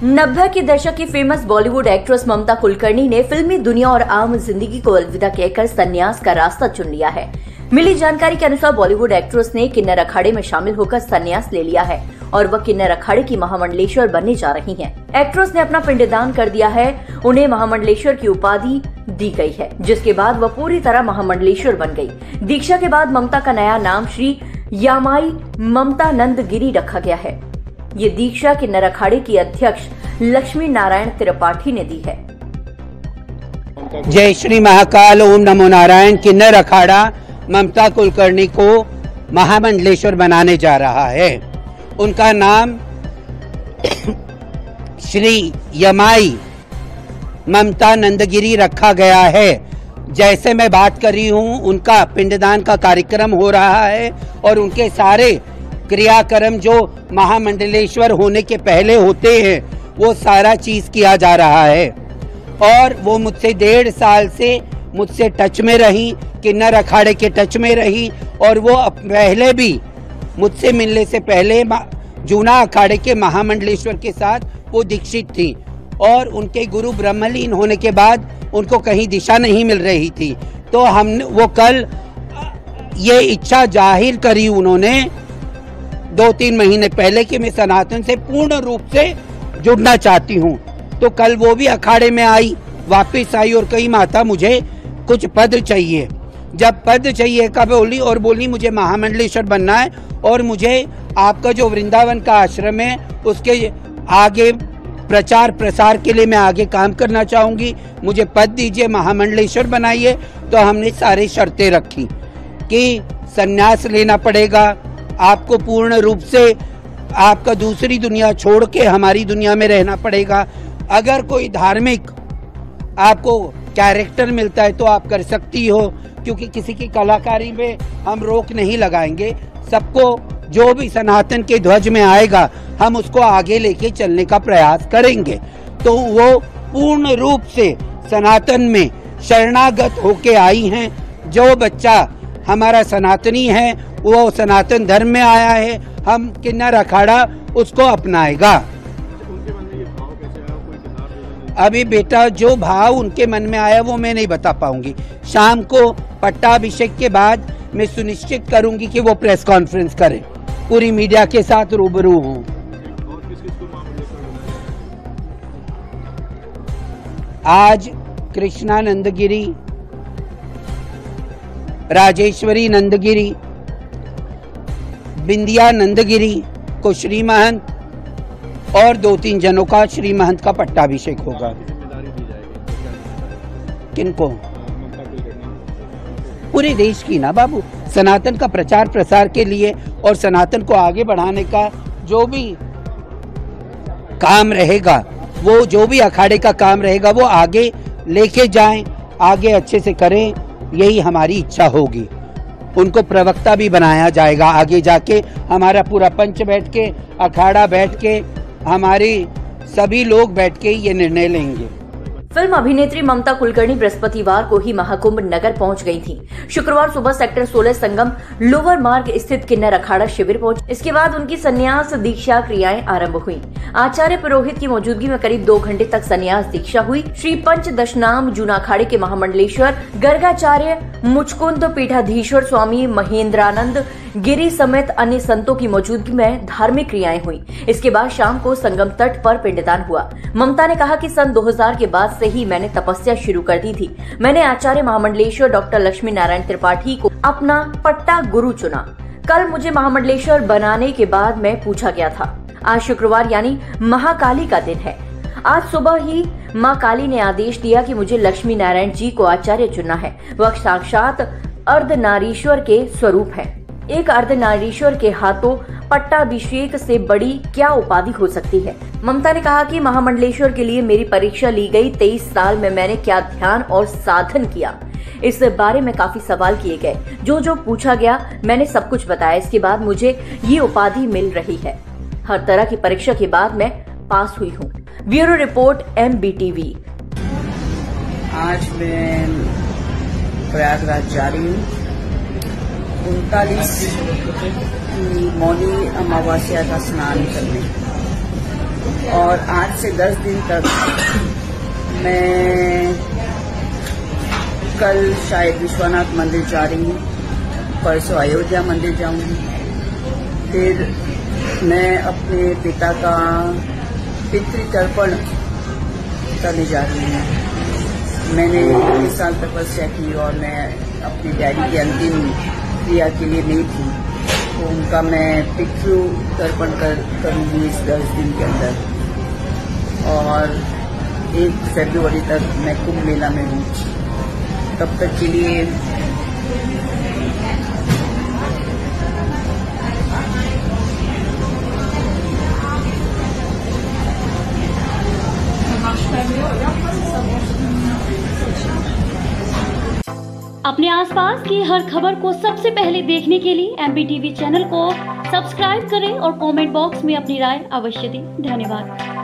90 के दशक की फेमस बॉलीवुड एक्ट्रेस ममता कुलकर्णी ने फिल्मी दुनिया और आम जिंदगी को अलविदा कहकर संन्यास का रास्ता चुन लिया है। मिली जानकारी के अनुसार बॉलीवुड एक्ट्रेस ने किन्नर अखाड़े में शामिल होकर संन्यास ले लिया है और वह किन्नर अखाड़े की महामंडलेश्वर बनने जा रही हैं। एक्ट्रेस ने अपना पिंडदान कर दिया है, उन्हें महामंडलेश्वर की उपाधि दी गई है, जिसके बाद वह पूरी तरह महामंडलेश्वर बन गई। दीक्षा के बाद ममता का नया नाम श्री यामाई ममता नंद गिरी रखा गया है। ये दीक्षा किन्नर अखाड़े की अध्यक्ष लक्ष्मी नारायण त्रिपाठी ने दी है। जय श्री महाकाल, ओम नमो नारायण। किन्नर अखाड़ा ममता कुलकर्णी को महामंडलेश्वर बनाने जा रहा है। उनका नाम श्री यमाई ममता नंदगिरी रखा गया है। जैसे मैं बात कर रही हूँ, उनका पिंडदान का कार्यक्रम हो रहा है और उनके सारे क्रियाक्रम जो महामंडलेश्वर होने के पहले होते हैं वो सारा चीज किया जा रहा है। और वो मुझसे 1.5 साल से मुझसे टच में रही, किन्नर अखाड़े के टच में रही और वो पहले भी मुझसे मिलने से पहले जूना अखाड़े के महामंडलेश्वर के साथ वो दीक्षित थी और उनके गुरु ब्रह्मलीन होने के बाद उनको कहीं दिशा नहीं मिल रही थी। तो हमने वो कल ये इच्छा जाहिर करी उन्होंने 2-3 महीने पहले कि मैं सनातन से पूर्ण रूप से जुड़ना चाहती हूँ। तो कल वो भी अखाड़े में आई, वापस आई और कही माता मुझे कुछ पद चाहिए। जब पद चाहिए का बोली मुझे महामंडलेश्वर बनना है और मुझे आपका जो वृंदावन का आश्रम है उसके आगे प्रचार प्रसार के लिए मैं आगे काम करना चाहूंगी, मुझे पद दीजिए, महामंडलेश्वर बनाइए। तो हमने सारी शर्तें रखी कि संन्यास लेना पड़ेगा, आपको पूर्ण रूप से आपका दूसरी दुनिया छोड़ के हमारी दुनिया में रहना पड़ेगा। अगर कोई धार्मिक आपको कैरेक्टर मिलता है तो आप कर सकती हो, क्योंकि किसी की कलाकारी में हम रोक नहीं लगाएंगे। सबको जो भी सनातन के ध्वज में आएगा हम उसको आगे लेके चलने का प्रयास करेंगे। तो वो पूर्ण रूप से सनातन में शरणागत होके आई हैं। जो बच्चा हमारा सनातनी है वो सनातन धर्म में आया है, हम किन्नर अखाड़ा उसको अपनाएगा। अभी बेटा जो भाव उनके मन में आया वो मैं नहीं बता पाऊंगी। शाम को पट्टाभिषेक के बाद मैं सुनिश्चित करूंगी कि वो प्रेस कॉन्फ्रेंस करें, पूरी मीडिया के साथ रूबरू हूँ। आज कृष्णा नंदगिरी, राजेश्वरी नंदगिरी, बिंदिया नंदगिरी को श्री महंत और 2-3 जनों का श्री महंत का पट्टाभिषेक होगा। किनको? पूरे देश की ना बाबू, सनातन का प्रचार प्रसार के लिए और सनातन को आगे बढ़ाने का जो भी काम रहेगा, वो जो भी अखाड़े का काम रहेगा वो आगे लेके जाएं, आगे अच्छे से करें, यही हमारी इच्छा होगी। उनको प्रवक्ता भी बनाया जाएगा। आगे जाके हमारा पूरा पंच बैठ के, अखाड़ा बैठ के, हमारी सभी लोग बैठ के ये निर्णय लेंगे। फिल्म अभिनेत्री ममता कुलकर्णी बृहस्पतिवार को ही महाकुंभ नगर पहुंच गई थी। शुक्रवार सुबह सेक्टर 16 संगम लोअर मार्ग स्थित किन्नर अखाड़ा शिविर पहुंची। इसके बाद उनकी संन्यास दीक्षा क्रियाएं आरंभ हुई। आचार्य पुरोहित की मौजूदगी में करीब 2 घंटे तक संन्यास दीक्षा हुई। श्री पंच दशनाम जूना अखाड़े के महामंडलेश्वर गर्गाचार्य मुचकुंद पीठाधीश्वर स्वामी महेंद्रानंद गिरी समेत अन्य संतों की मौजूदगी में धार्मिक क्रियाएं हुई। इसके बाद शाम को संगम तट पर पिंडदान हुआ। ममता ने कहा कि सन 2000 के बाद से ही मैंने तपस्या शुरू कर दी थी। मैंने आचार्य महामंडलेश्वर डॉक्टर लक्ष्मी नारायण त्रिपाठी को अपना पट्टा गुरु चुना। कल मुझे महामंडलेश्वर बनाने के बाद मैं पूछा गया था। आज शुक्रवार यानी महाकाली का दिन है। आज सुबह ही माँ काली ने आदेश दिया कि मुझे लक्ष्मी नारायण जी को आचार्य चुनना है। वह साक्षात अर्धनारीश्वर के स्वरूप है। एक अर्धनारीश्वर के हाथों पट्टाभिषेक से बड़ी क्या उपाधि हो सकती है। ममता ने कहा कि महामंडलेश्वर के लिए मेरी परीक्षा ली गई। 23 साल में मैंने क्या ध्यान और साधन किया, इस बारे में काफी सवाल किए गए। जो पूछा गया मैंने सब कुछ बताया। इसके बाद मुझे ये उपाधि मिल रही है। हर तरह की परीक्षा के बाद मैं पास हुई हूँ। Bureau report MBTV। आज मैं प्रयागराज जा रही हूँ 39 की मौनी अमावस्या का स्नान करने। और आज से 10 दिन तक मैं कल शायद विश्वनाथ मंदिर जा रही हूँ, परसों अयोध्या मंदिर जाऊंगी, फिर मैं अपने पिता का पितृतर्पण करने जा रही हूँ। मैंने 20 साल तपस्या की और मैं अपने डैडी की अंतिम क्रिया के लिए नहीं थी, तो उनका मैं पितृतर्पण करूँगी इस 10 दिन के अंदर। और 1 फरवरी तक मैं कुंभ मेला में हूँ। तब तक के लिए अपने आसपास की हर खबर को सबसे पहले देखने के लिए MBTV चैनल को सब्सक्राइब करें और कमेंट बॉक्स में अपनी राय अवश्य दें। धन्यवाद।